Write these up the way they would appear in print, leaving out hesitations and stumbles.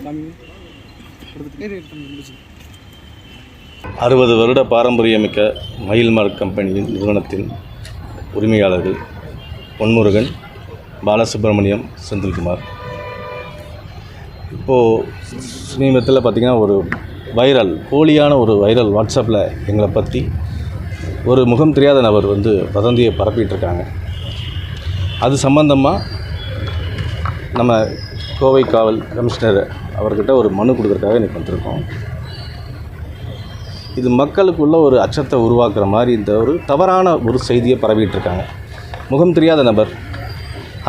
60 வருட பாரம்பரியமிக்க மயில்மார்க் கம்பெனியின் நிறுவனத்தின் உரிமையாளர்கள் பொன்முருகன், பாலசுப்ரமணியம், செந்தில்குமார். இப்போது சமீபத்தில் பார்த்திங்கன்னா ஒரு போலியான ஒரு வைரல் வாட்ஸ்அப்பில் எங்களை பற்றி ஒரு முகம் தெரியாத நபர் வதந்தியை பரப்பிகிட்ருக்காங்க. அது சம்பந்தமாக நம்ம கோவை காவல் கமிஷனர் அவர்கிட்ட ஒரு மனு கொடுக்குறதுக்காக இன்றைக்கி வந்திருக்கோம். இது மக்களுக்குள்ள ஒரு அச்சத்தை உருவாக்குற மாதிரி இந்த ஒரு தவறான ஒரு செய்தியை பரவிட்டுருக்காங்க. முகம் தெரியாத நபர்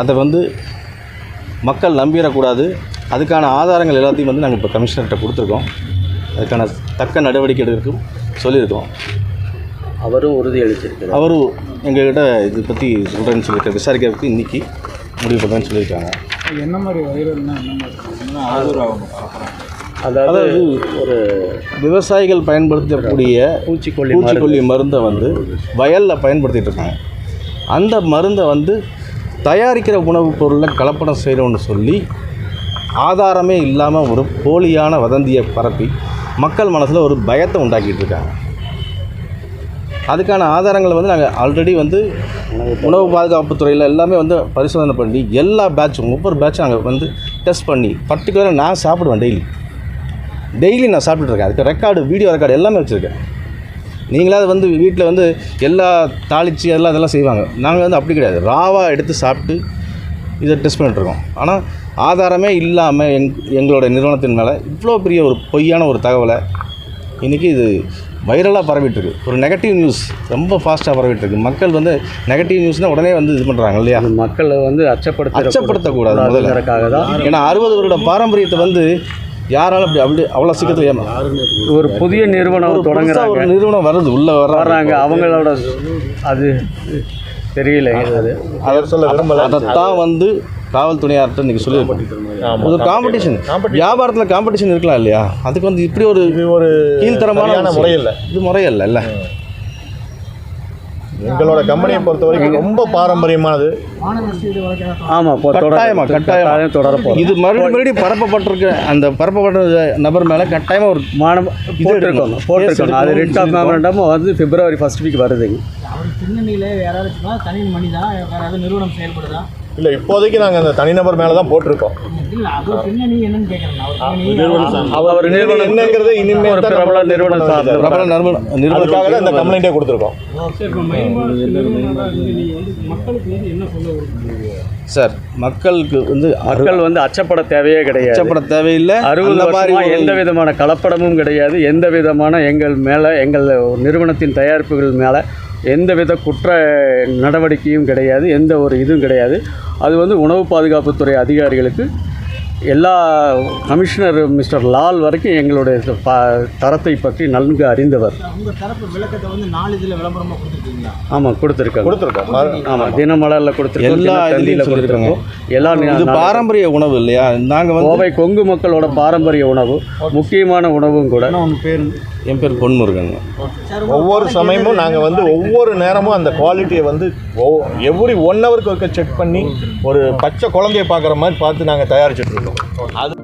அதை மக்கள் நம்பிடக்கூடாது. அதுக்கான ஆதாரங்கள் எல்லாத்தையும் நாங்கள் இப்போ கமிஷனர்கிட்ட கொடுத்துருக்கோம். அதுக்கான தக்க நடவடிக்கை எடுக்கும் சொல்லியிருக்கோம். அவரும் உறுதி அளிச்சிருக்காரு. அவரும் எங்கள்கிட்ட இதை பற்றி சொல்கிறேன்னு சொல்லியிருக்காரு. விசாரிக்கிறதுக்கு இன்றைக்கி முடிவு பண்ணுறேன்னு சொல்லியிருக்காங்க. என்ன மாதிரி வைரல்னா என்ன மாதிரி அதாவது ஒரு விவசாயிகள் பயன்படுத்தக்கூடிய பூச்சிக்கொல்லி மருந்தை வயலில் பயன்படுத்திகிட்டு இருக்காங்க. அந்த மருந்தை தயாரிக்கிற உணவுப் பொருளில் கலப்படம் செய்கிறோன்னு சொல்லி ஆதாரமே இல்லாமல் ஒரு போலியான வதந்தியை பரப்பி மக்கள் மனசில் ஒரு பயத்தை உண்டாக்கிட்டு இருக்காங்க. அதுக்கான ஆதாரங்களை நாங்கள் ஆல்ரெடி உணவு பாதுகாப்பு துறையில் எல்லாமே பரிசோதனை பண்ணி எல்லா பேட்சும் ஒவ்வொரு பேட்சும் நாங்கள் டெஸ்ட் பண்ணி பர்டிகுலராக நான் சாப்பிடுவேன். டெய்லி நான் சாப்பிட்டுருக்கேன். அதுக்கு ரெக்கார்டு, வீடியோ ரெக்கார்டு எல்லாமே வச்சுருக்கேன். நீங்களாவது வீட்டில் எல்லா தாளித்து இதெல்லாம் செய்வாங்க. நாங்கள் அப்படி கிடையாது. ராவாக எடுத்து சாப்பிட்டு இதை டெஸ்ட் பண்ணிட்டுருக்கோம். ஆனால் ஆதாரமே இல்லாமல் எங்களோட நிறுவனத்தின் மேலே இவ்வளோ பெரிய ஒரு பொய்யான ஒரு தகவலை இன்றைக்கி இது வைரலாக பரவிட்டுருக்கு. ஒரு நெகட்டிவ் நியூஸ் ரொம்ப ஃபாஸ்ட்டாக பரவிட்டுருக்கு. மக்கள் நெகட்டிவ் நியூஸ்னால் உடனே இது பண்ணுறாங்க இல்லையா? மக்களை அச்சப்படுத்தக்கூடாது முதல்ல தான். ஏன்னா 60 வருட பாரம்பரியத்தை யாராலும் அப்படி அவ்வளோ சீக்கிரத்தில் ஒரு புதிய நிறுவனம் தொடங்குறாங்க. ஒரு நிறுவனம் வருது, உள்ளே வர்றாங்க. அவங்களோட அது தெரியல. அதைத்தான் காவல்துறையார்கிட்ட இன்றைக்கி சொல்லியிருக்கோம். ஒரு காம்படிஷன், வியாபாரத்தில் காம்படிஷன் இருக்கலாம் இல்லையா? அதுக்கு இப்படி ஒரு கீழ்த்தரமான முறையில் இது முறையில்லை இல்லை. எங்களோட கம்பெனியை பொறுத்த வரைக்கும் ரொம்ப பாரம்பரியமானது. ஆமாம், கட்டாயமாக தொடரப்போம். இது மறுபடியும் பரப்பப்பட்டிருக்க அந்த பரப்பப்பட்ட நபர் மேலே கட்டாயமாக ஒரு போட்டிருக்கோம். அது ரெட் ஆஃப் மெமரண்டம் February 1st வீக் வருதுங்க. பின்னணியில் யாராவது தனி மணி தான் யாராவது நிறுவனம் செயல்படுதா? இல்லை, இப்போதைக்கு நாங்கள் அந்த தனிநபர் மேலே தான் போட்டிருக்கோம். பின்னணி என்னன்னு கேட்குறேன். அவர் நிறுவனம் என்னங்கிறது இனிமேல் பிரபல நிறுவனத்துக்காக இந்த கம்ப்ளைண்ட்டே கொடுத்துருக்கோம். சார், மக்களுக்கு மக்கள் அச்சப்பட தேவையே கிடையாது. அச்சப்பட தேவையில்லை. 60 வருஷமா எந்த விதமான கலப்படமும் கிடையாது. எந்த விதமான எங்கள் மேலே, எங்கள் நிறுவனத்தின் தயாரிப்புகள் மேலே எந்தவித குற்ற நடவடிக்கையும் கிடையாது. எந்த ஒரு இதுவும் கிடையாது. அது உணவு பாதுகாப்புத்துறை அதிகாரிகளுக்கு எல்லா கமிஷனர் மிஸ்டர் லால் வரைக்கும் எங்களுடைய தரத்தை பற்றி நன்கு அறிந்தவர். ஆமாம், கொடுத்துருக்கோம். ஆமாம், தினமலரில் கொடுத்துருக்கோம். எல்லா இது பாரம்பரிய உணவு இல்லையா? நாங்கள் கோவை கொங்கு மக்களோட பாரம்பரிய உணவு, முக்கியமான உணவும் கூட. என் பேர் பொன்முருகன். ஒவ்வொரு சமயமும் நாங்கள் ஒவ்வொரு நேரமும் அந்த குவாலிட்டியை எவ்ரி 1 ஹவருக்கு செக் பண்ணி ஒரு பச்சை குழந்தையை பார்க்குற மாதிரி பார்த்து நாங்கள் தயாரிச்சுட்டு இருக்கோம். அது